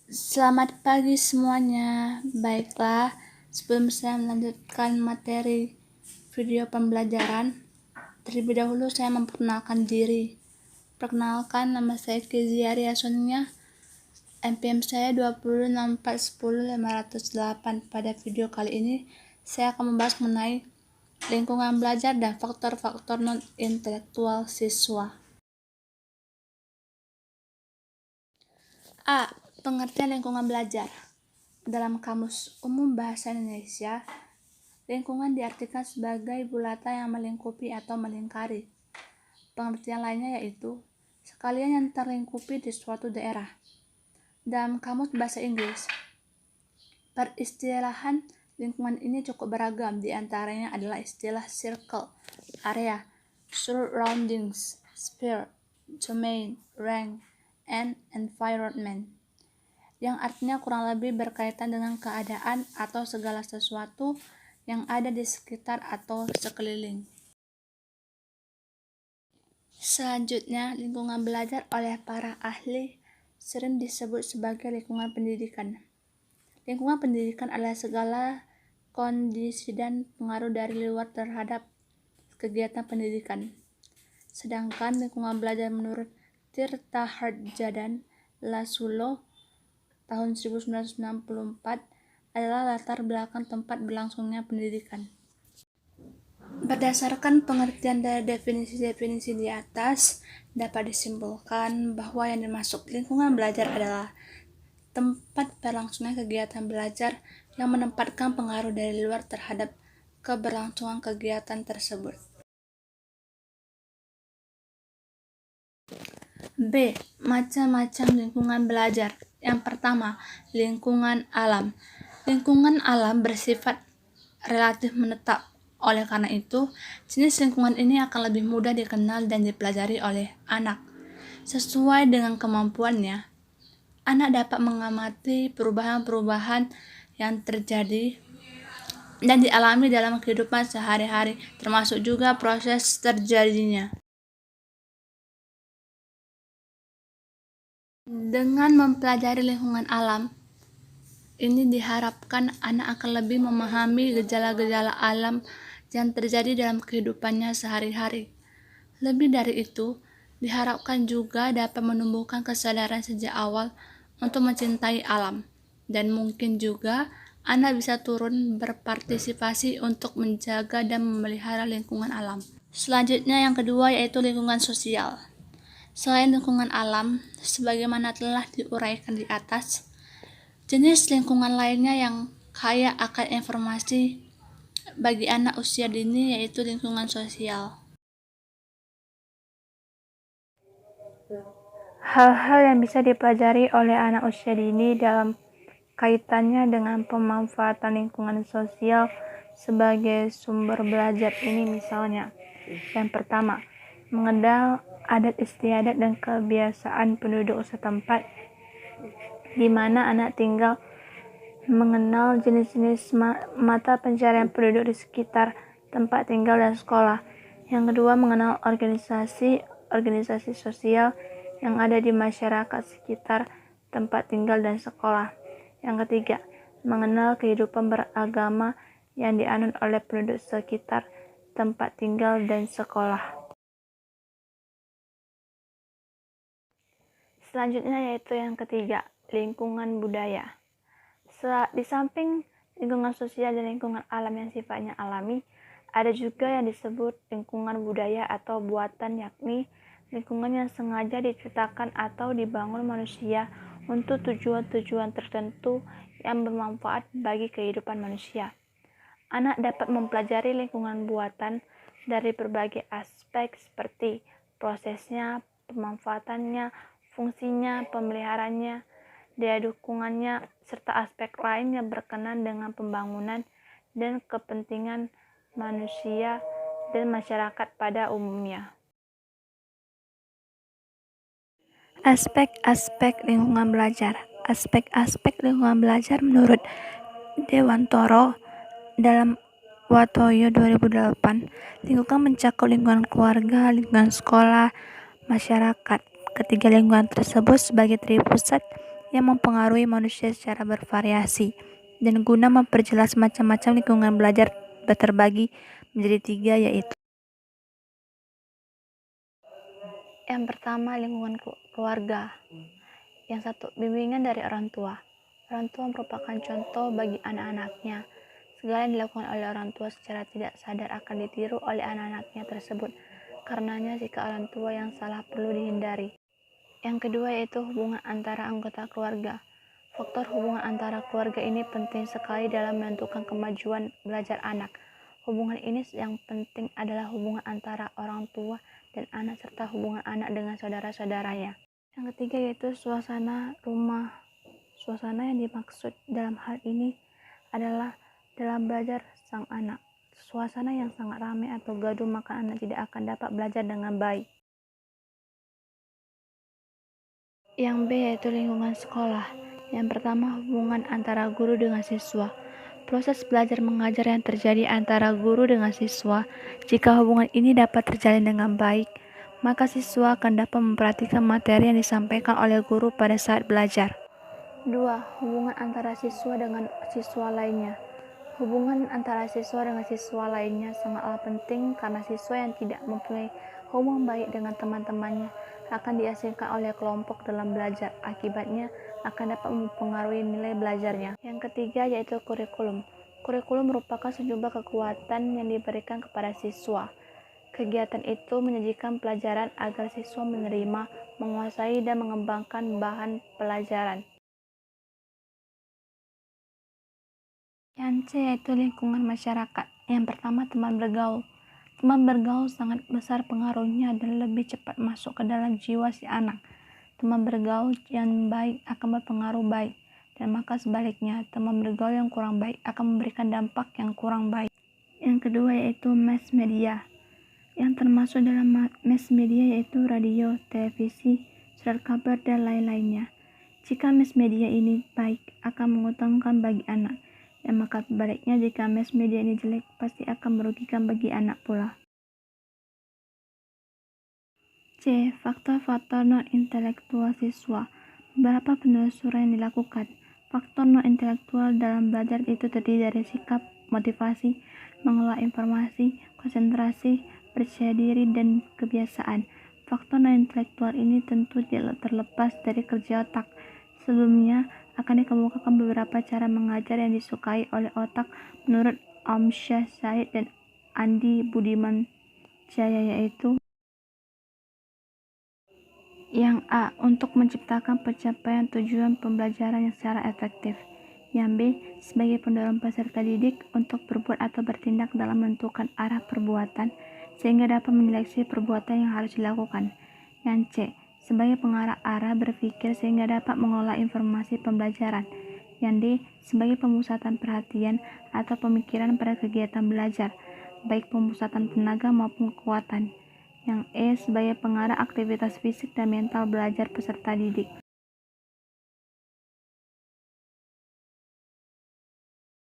Selamat pagi semuanya. Baiklah, sebelum saya melanjutkan materi video pembelajaran, terlebih dahulu saya memperkenalkan diri. Perkenalkan, nama saya Kiziari Asonia. NPM saya 206410508. Pada video kali ini, saya akan membahas mengenai lingkungan belajar dan faktor-faktor non-intelektual siswa. A. Pengertian lingkungan belajar. Dalam Kamus Umum Bahasa Indonesia, lingkungan diartikan sebagai bulatan yang melingkupi atau melingkari. Pengertian lainnya yaitu sekalian yang terlingkupi di suatu daerah. Dalam Kamus Bahasa Inggris, peristilahan lingkungan ini cukup beragam. Di antaranya adalah istilah circle, area, surroundings, sphere, domain, range, and environment, yang artinya kurang lebih berkaitan dengan keadaan atau segala sesuatu yang ada di sekitar atau sekeliling. Selanjutnya, lingkungan belajar oleh para ahli sering disebut sebagai lingkungan pendidikan. Lingkungan pendidikan adalah segala kondisi dan pengaruh dari luar terhadap kegiatan pendidikan. Sedangkan lingkungan belajar menurut Tirtha Hardja dan Laszlo tahun 1994 adalah latar belakang tempat berlangsungnya pendidikan. Berdasarkan pengertian dari definisi-definisi di atas, dapat disimpulkan bahwa yang dimaksud lingkungan belajar adalah tempat berlangsungnya kegiatan belajar yang menempatkan pengaruh dari luar terhadap keberlangsungan kegiatan tersebut. B. Macam-macam lingkungan belajar. Yang pertama, lingkungan alam. Lingkungan alam bersifat relatif menetap. Oleh karena itu, jenis lingkungan ini akan lebih mudah dikenal dan dipelajari oleh anak. Sesuai dengan kemampuannya, anak dapat mengamati perubahan-perubahan yang terjadi dan dialami dalam kehidupan sehari-hari, termasuk juga proses terjadinya. Dengan mempelajari lingkungan alam, ini diharapkan anak akan lebih memahami gejala-gejala alam yang terjadi dalam kehidupannya sehari-hari. Lebih dari itu, diharapkan juga dapat menumbuhkan kesadaran sejak awal untuk mencintai alam, dan mungkin juga anak bisa turun berpartisipasi untuk menjaga dan memelihara lingkungan alam. Selanjutnya yang kedua yaitu lingkungan sosial. Selain lingkungan alam, sebagaimana telah diuraikan di atas, jenis lingkungan lainnya yang kaya akan informasi bagi anak usia dini yaitu lingkungan sosial. Hal-hal yang bisa dipelajari oleh anak usia dini dalam kaitannya dengan pemanfaatan lingkungan sosial sebagai sumber belajar ini misalnya, yang pertama, mengenal adat istiadat dan kebiasaan penduduk setempat di mana anak tinggal, mengenal jenis-jenis mata pencarian penduduk di sekitar tempat tinggal dan sekolah. Yang kedua, mengenal organisasi sosial yang ada di masyarakat sekitar tempat tinggal dan sekolah. Yang ketiga, mengenal kehidupan beragama yang dianut oleh penduduk sekitar tempat tinggal dan sekolah. Selanjutnya yaitu yang ketiga, lingkungan budaya. Di samping lingkungan sosial dan lingkungan alam yang sifatnya alami, ada juga yang disebut lingkungan budaya atau buatan, yakni lingkungan yang sengaja diciptakan atau dibangun manusia untuk tujuan-tujuan tertentu yang bermanfaat bagi kehidupan manusia. Anak dapat mempelajari lingkungan buatan dari berbagai aspek seperti prosesnya, pemanfaatannya, fungsinya, pemeliharaannya, daya dukungannya, serta aspek lain yang berkenan dengan pembangunan dan kepentingan manusia dan masyarakat pada umumnya. Aspek-aspek lingkungan belajar. Aspek-aspek lingkungan belajar menurut Dewantoro dalam Watoyo 2008, lingkungan mencakup lingkungan keluarga, lingkungan sekolah, masyarakat. Ketiga lingkungan tersebut sebagai tripusat yang mempengaruhi manusia secara bervariasi. Dan guna memperjelas macam-macam lingkungan belajar terbagi menjadi 3, yaitu yang pertama, lingkungan keluarga. Yang satu, bimbingan dari orang tua. Orang tua merupakan contoh bagi anak-anaknya. Segala yang dilakukan oleh orang tua secara tidak sadar akan ditiru oleh anak-anaknya tersebut. Karenanya sikap orang tua yang salah perlu dihindari. Yang kedua yaitu hubungan antara anggota keluarga. Faktor hubungan antara keluarga ini penting sekali dalam menentukan kemajuan belajar anak. Hubungan ini yang penting adalah hubungan antara orang tua dan anak serta hubungan anak dengan saudara-saudaranya. Yang ketiga yaitu suasana rumah. Suasana yang dimaksud dalam hal ini adalah dalam belajar sang anak. Suasana yang sangat ramai atau gaduh maka anak tidak akan dapat belajar dengan baik. Yang B yaitu lingkungan sekolah. Yang pertama, hubungan antara guru dengan siswa. Proses belajar mengajar yang terjadi antara guru dengan siswa. Jika hubungan ini dapat terjalin dengan baik, maka siswa akan dapat memperhatikan materi yang disampaikan oleh guru pada saat belajar. 2. Hubungan antara siswa dengan siswa lainnya. Hubungan antara siswa dengan siswa lainnya sangatlah penting karena siswa yang tidak mempunyai hubungan baik dengan teman-temannya akan diasingkan oleh kelompok dalam belajar. Akibatnya akan dapat mempengaruhi nilai belajarnya. Yang ketiga yaitu kurikulum. Kurikulum merupakan sejumlah kekuatan yang diberikan kepada siswa. Kegiatan itu menyajikan pelajaran agar siswa menerima, menguasai, dan mengembangkan bahan pelajaran. Yang C yaitu lingkungan masyarakat. Yang pertama, teman bergaul. Teman bergaul sangat besar pengaruhnya dan lebih cepat masuk ke dalam jiwa si anak. Teman bergaul yang baik akan berpengaruh baik, dan maka sebaliknya, teman bergaul yang kurang baik akan memberikan dampak yang kurang baik. Yang kedua yaitu mass media. Yang termasuk dalam mass media yaitu radio, televisi, surat kabar, dan lain-lainnya. Jika mass media ini baik, akan menguntungkan bagi anak. Dan maka sebaliknya, jika mass media ini jelek, pasti akan merugikan bagi anak pula. C. Faktor-faktor non-intelektual siswa. Beberapa penelusuran yang dilakukan. Faktor non-intelektual dalam belajar itu terdiri dari sikap, motivasi, mengelola informasi, konsentrasi, percaya diri, dan kebiasaan. Faktor non-intelektual ini tentu tidak terlepas dari kerja otak. Sebelumnya, akan dikemukakan beberapa cara mengajar yang disukai oleh otak menurut Amsyah Syahid dan Andi Budiman Jaya, yaitu yang A. Untuk menciptakan pencapaian tujuan pembelajaran yang secara efektif. Yang B. Sebagai pendorong peserta didik untuk berbuat atau bertindak dalam menentukan arah perbuatan sehingga dapat menyeleksi perbuatan yang harus dilakukan. Yang C. Sebagai pengarah arah berpikir sehingga dapat mengolah informasi pembelajaran. Yang D. Sebagai pemusatan perhatian atau pemikiran pada kegiatan belajar, baik pemusatan tenaga maupun kekuatan. Yang E. Sebagai pengarah aktivitas fisik dan mental belajar peserta didik.